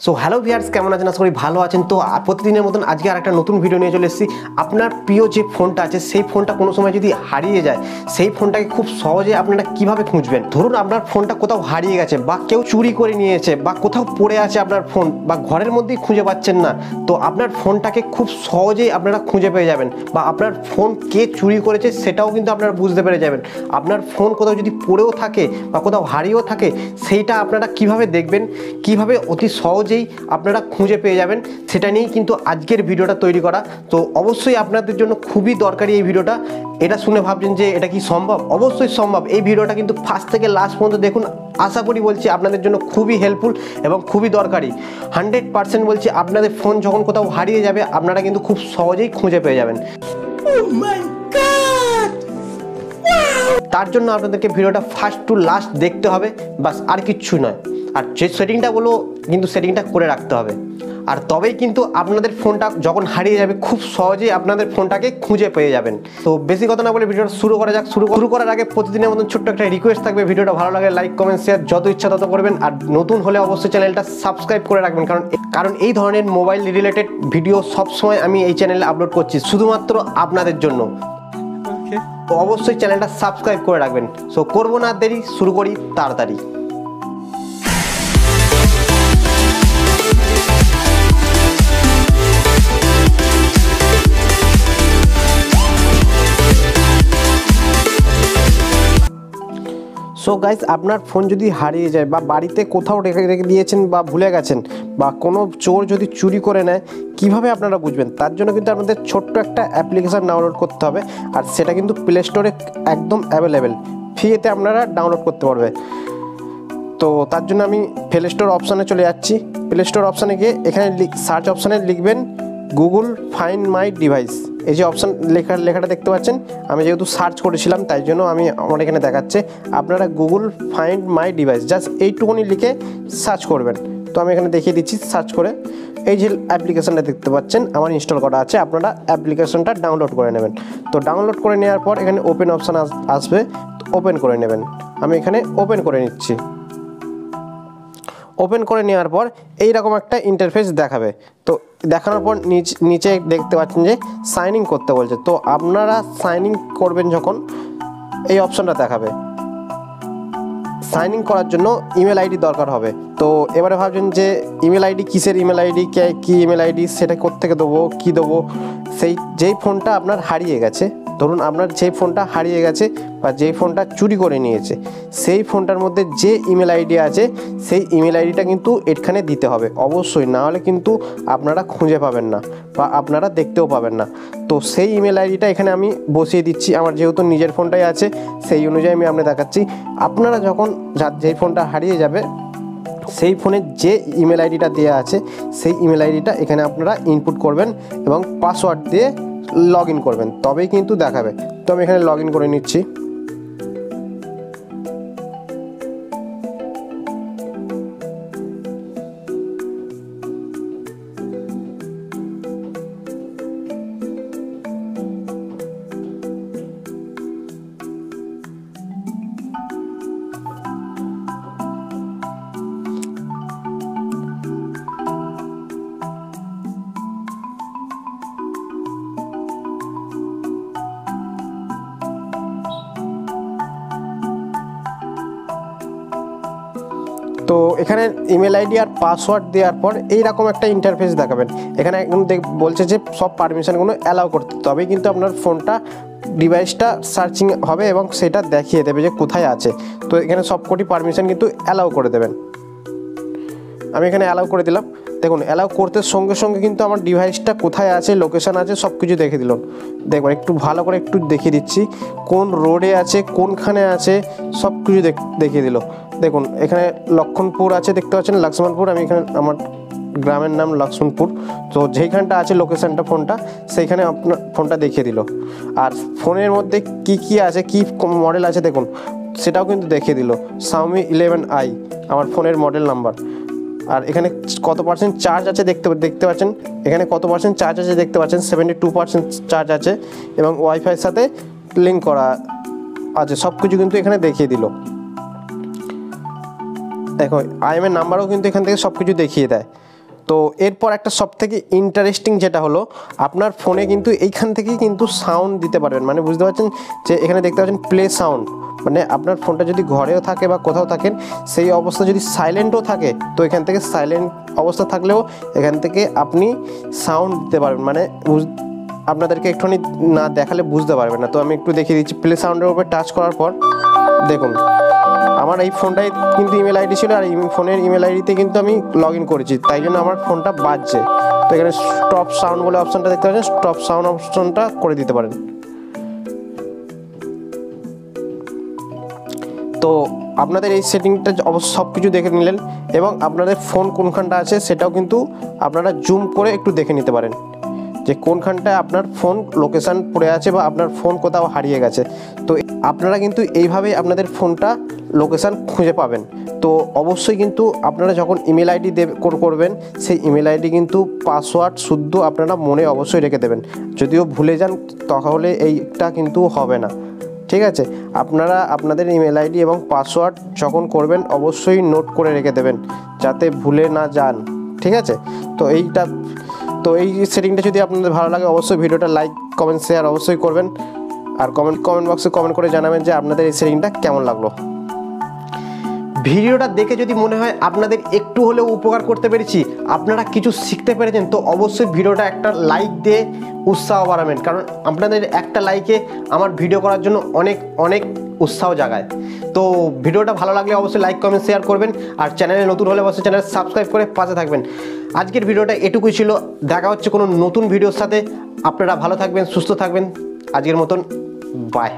So hello viewers, কেমন আছেন? আশা করি ভালো আছেন। তো প্রতিদিনের মতন আজকে আর একটা নতুন ভিডিও নিয়ে চলে এসেছি। আপনার প্রিয় যে ফোনটা আছে সেই ফোনটা কোনো সময় যদি হারিয়ে যায়, সেই ফোনটাকে খুব সহজে আপনারা কিভাবে খুঁজবেন। ধরুন আপনার ফোনটা কোথাও হারিয়ে গেছে বা কেউ চুরি করে নিয়েছে বা কোথাও পড়ে আছে আপনার ফোন, বা ঘরের মধ্যেই খুঁজে পাচ্ছেন না, তো আপনার ফোনটাকে খুব সহজেই আপনারা খুঁজে পেয়ে যাবেন। বা আপনার ফোন কে চুরি করেছে সেটাও কিন্তু আপনারা বুঝতে পেরে যাবেন। আপনার ফোন কোথাও যদি পড়েও থাকে বা কোথাও হারিয়েও থাকে, সেইটা আপনারা কিভাবে দেখবেন, কিভাবে অতি সহজেই আপনারা খুঁজে পেয়ে যাবেন, সেটা নিয়েই কিন্তু আজকের ভিডিওটা তৈরি করা। তো অবশ্যই আপনাদের জন্য খুবই দরকারি এই ভিডিওটা। এটা শুনে ভাবছেন যে এটা কি সম্ভব? অবশ্যই সম্ভব। এই ভিডিওটা কিন্তু ফার্স্ট থেকে লাস্ট পর্যন্ত দেখুন। আশা করি বলছি আপনাদের জন্য খুবই হেল্পফুল এবং খুবই দরকারি। 100% বলছি, আপনাদের ফোন যখন কোথাও হারিয়ে যাবে আপনারা কিন্তু খুব সহজেই খুঁজে পেয়ে যাবেন। তার জন্য আপনাদেরকে ভিডিওটা ফার্স্ট টু লাস্ট দেখতে হবে, বাস, আর কিচ্ছু নয়। আর যে সেটিংটা বলবো কিন্তু সেটিংটা করে রাখতে হবে, আর তবেই কিন্তু আপনাদের ফোনটা যখন হারিয়ে যাবে খুব সহজেই আপনাদের ফোনটাকে খুঁজে পেয়ে যাবেন। তো বেশি কথা না বলে ভিডিওটা শুরু করা যাক। শুরু করার আগে প্রতিদিনের মতন ছোট্ট একটা রিকোয়েস্ট থাকবে, ভিডিওটা ভালো লাগে লাইক কমেন্ট শেয়ার যত ইচ্ছা তত করবেন। আর নতুন হলে অবশ্যই চ্যানেলটা সাবস্ক্রাইব করে রাখবেন, কারণ এই ধরনের মোবাইল রিলেটেড ভিডিও সবসময় আমি এই চ্যানেলে আপলোড করছি শুধুমাত্র আপনাদের জন্য। তো অবশ্যই চ্যানেলটা সাবস্ক্রাইব করে রাখবেন। সো করবো না দেরি, শুরু করি তাড়াতাড়ি। সো গাইস, আপনার ফোন যদি হারিয়ে যায় বা বাড়িতে কোথাও রেখে দিয়েছেন বা ভুলে গেছেন, বা কোনো চোর যদি চুরি করে নেয়, কিভাবে আপনারা বুঝবেন? তার জন্য কিন্তু আপনাদের ছোট্ট একটা অ্যাপ্লিকেশান ডাউনলোড করতে হবে। আর সেটা কিন্তু প্লে স্টোরে একদম অ্যাভেলেবেল, ফ্রিতে আপনারা ডাউনলোড করতে পারবে। তো তার জন্য আমি প্লে স্টোর অপশানে চলে যাচ্ছি। প্লে স্টোর অপশানে গিয়ে এখানে সার্চ অপশানে লিখবেন গুগল ফাইন্ড মাই ডিভাইস। এই যে অপশান লেখাটা দেখতে পাচ্ছেন, আমি যেহেতু সার্চ করেছিলাম তাই জন্য আমার এখানে দেখাচ্ছে। আপনারা Google find my device just এইটুকুনি লিখে সার্চ করবেন। তো আমি এখানে দেখিয়ে দিচ্ছি সার্চ করে। এই যে অ্যাপ্লিকেশানটা দেখতে পাচ্ছেন আমার ইনস্টল করা আছে, আপনারা অ্যাপ্লিকেশানটা ডাউনলোড করে নেবেন। তো ডাউনলোড করে নেওয়ার পর এখানে ওপেন অপশান আসবে, ওপেন করে নেবেন। আমি এখানে ওপেন করে নিচ্ছি। ওপেন করে নেওয়ার পর এইরকম একটা ইন্টারফেস দেখাবে। তো দেখানোর পর নিচে দেখতে পাচ্ছেন যে সাইন ইন করতে বলছে। তো আপনারা সাইন ইন করবেন যখন, এই অপশানটা দেখাবে। সাইন ইন করার জন্য ইমেল আইডি দরকার হবে। তো এবারে ভাবছেন যে ইমেল আইডি কিসের ইমেল আইডি, কী ইমেল আইডি, সেটা কোত্থেকে দেবো, কী দেবো। যেই ফোনটা আপনার হারিয়ে গেছে, ধরুন আপনার যেই ফোনটা হারিয়ে গেছে বা যেই ফোনটা চুরি করে নিয়েছে, সেই ফোনটার মধ্যে যে ইমেল আইডি আছে সেই ইমেল আইডিটা কিন্তু এখানে দিতে হবে অবশ্যই, না হলে কিন্তু আপনারা খুঁজে পাবেন না বা আপনারা দেখতেও পাবেন না। তো সেই ইমেল আইডিটা এখানে আমি বসিয়ে দিচ্ছি। আমার যেহেতু নিজের ফোনটাই আছে সেই অনুযায়ী আমি আপনাদের দেখাচ্ছি। আপনারা যখন যেই ফোনটা হারিয়ে যাবে সেই ফোনের যে ইমেল আইডিটা দেওয়া আছে সেই ইমেল আইডিটা এখানে আপনারা ইনপুট করবেন এবং পাসওয়ার্ড দিয়ে লগ ইন করবেন, তবেই কিন্তু দেখাবে। তো আমি এখানে লগ ইন করে নিচ্ছি। তো এখানে ইমেল আইডি আর পাসওয়ার্ড দেওয়ার পর এইরকম একটা ইন্টারফেস দেখাবেন। এখানে একদম বলছে যে সব পারমিশনগুলো অ্যালাউ করতে, তবেই কিন্তু আপনার ফোনটা ডিভাইসটা সার্চিং হবে এবং সেটা দেখিয়ে দেবে যে কোথায় আছে। তো এখানে সবকটি পারমিশন কিন্তু অ্যালাউ করে দেবেন। আমি এখানে অ্যালাউ করে দিলাম। দেখুন, অ্যালাউ করতে সঙ্গে সঙ্গে কিন্তু আমার ডিভাইসটা কোথায় আছে, লোকেশান আছে, সব কিছু দেখিয়ে দিল। দেখুন একটু ভালো করে একটু দেখিয়ে দিচ্ছি, কোন রোডে আছে, কোনখানে আছে, সব কিছু দেখিয়ে দিল। দেখুন এখানে লক্ষণপুর আছে, দেখতে পাচ্ছেন লক্ষ্মণপুর। আমি এখানে আমার গ্রামের নাম লক্ষ্মণপুর। তো যেইখানটা আছে লোকেশানটা ফোনটা, সেইখানে আপনার ফোনটা দেখিয়ে দিল। আর ফোনের মধ্যে কি আছে, কি মডেল আছে দেখুন সেটাও কিন্তু দেখিয়ে দিল। Xiaomi 11i আমার ফোনের মডেল নাম্বার। আর এখানে কত পার্সেন্ট চার্জ আছে দেখতে পাচ্ছেন। এখানে কত পার্সেন্ট চার্জ আছে দেখতে পাচ্ছেন, 72% চার্জ আছে এবং ওয়াইফাইয়ের সাথে লিঙ্ক করা আছে। সব কিছু কিন্তু এখানে দেখিয়ে দিল। দেখো আইএমএ নাম্বারও কিন্তু এখান থেকে সব কিছু দেখিয়ে দেয়। তো এরপর একটা সবথেকে ইন্টারেস্টিং যেটা হলো আপনার ফোনে কিন্তু এইখান থেকেই কিন্তু সাউন্ড দিতে পারবেন, মানে বুঝতে পারছেন যে এখানে দেখতে পাচ্ছেন প্লে সাউন্ড, মানে আপনার ফোনটা যদি ঘরেও থাকে বা কোথাও থাকেন সেই অবস্থা যদি সাইলেন্টও থাকে তো এখান থেকে সাইলেন্ট অবস্থা থাকলেও এখান থেকে আপনি সাউন্ড দিতে পারবেন, মানে আপনাদেরকে একটুখানি না দেখালে বুঝতে পারবেন না। তো আমি একটু দেখিয়ে দিচ্ছি। প্লে সাউন্ডের উপরে টাচ করার পর দেখুন আমার এই ফোনটায় কিন্তু ইমেল আইডি ছিল, আর ফোনের ইমেল আইডিতে কিন্তু আমি লগ ইন করেছি, তাই জন্য আমার ফোনটা বাজছে। তো এখানে স্টপ সাউন্ড বলে অপশানটা দেখতে পাচ্ছেন, স্টপ সাউন্ড অপশনটা করে দিতে পারেন। তো আপনাদের এই সেটিংটা অবশ্য সব কিছু দেখে নিলেন, এবং আপনাদের ফোন কোনখানটা আছে সেটাও কিন্তু আপনারা জুম করে একটু দেখে নিতে পারেন যে কোনখানটায় আপনার ফোন লোকেশান পড়ে আছে বা আপনার ফোন কোথাও হারিয়ে গেছে। তো আপনারা কিন্তু এইভাবেই আপনাদের ফোনটা লোকেশান খুঁজে পাবেন। তো অবশ্যই কিন্তু আপনারা যখন ইমেল আইডি করবেন সেই ইমেল আইডি কিন্তু পাসওয়ার্ড শুদ্ধ আপনারা মনে অবশ্যই রেখে দেবেন, যদিও ভুলে যান তাহলে এইটা কিন্তু হবে না, ঠিক আছে। আপনারা আপনাদের ইমেল আইডি এবং পাসওয়ার্ড যখন করবেন অবশ্যই নোট করে রেখে দেবেন যাতে ভুলে না যান, ঠিক আছে। তো এই সেটিংটা যদি আপনাদের ভালো লাগে অবশ্যই ভিডিওটা লাইক কমেন্ট শেয়ার অবশ্যই করবেন, আর কমেন্ট বক্সে কমেন্ট করে জানাবেন যে আপনাদের এই সেটিংটা কেমন লাগলো। ভিডিওটা দেখে যদি মনে হয় আপনাদের একটু হলেও উপকার করতে পেরেছি, আপনারা কিছু শিখতে পেরেছেন, তো অবশ্যই ভিডিওটা একটা লাইক দিয়ে উৎসাহ বাড়াবেন, কারণ আপনাদের একটা লাইকে আমার ভিডিও করার জন্য অনেক উৎসাহ জাগায়। তো ভিডিওটা ভালো লাগলে অবশ্যই লাইক কমেন্ট শেয়ার করবেন, আর চ্যানেলে নতুন হলে অবশ্যই চ্যানেল সাবস্ক্রাইব করে পাশে থাকবেন। আজকের ভিডিওটা এটুকুই ছিল, দেখা হচ্ছে কোনো নতুন ভিডিওর সাথে। আপনারা ভালো থাকবেন, সুস্থ থাকবেন, আজকের মতন বাই।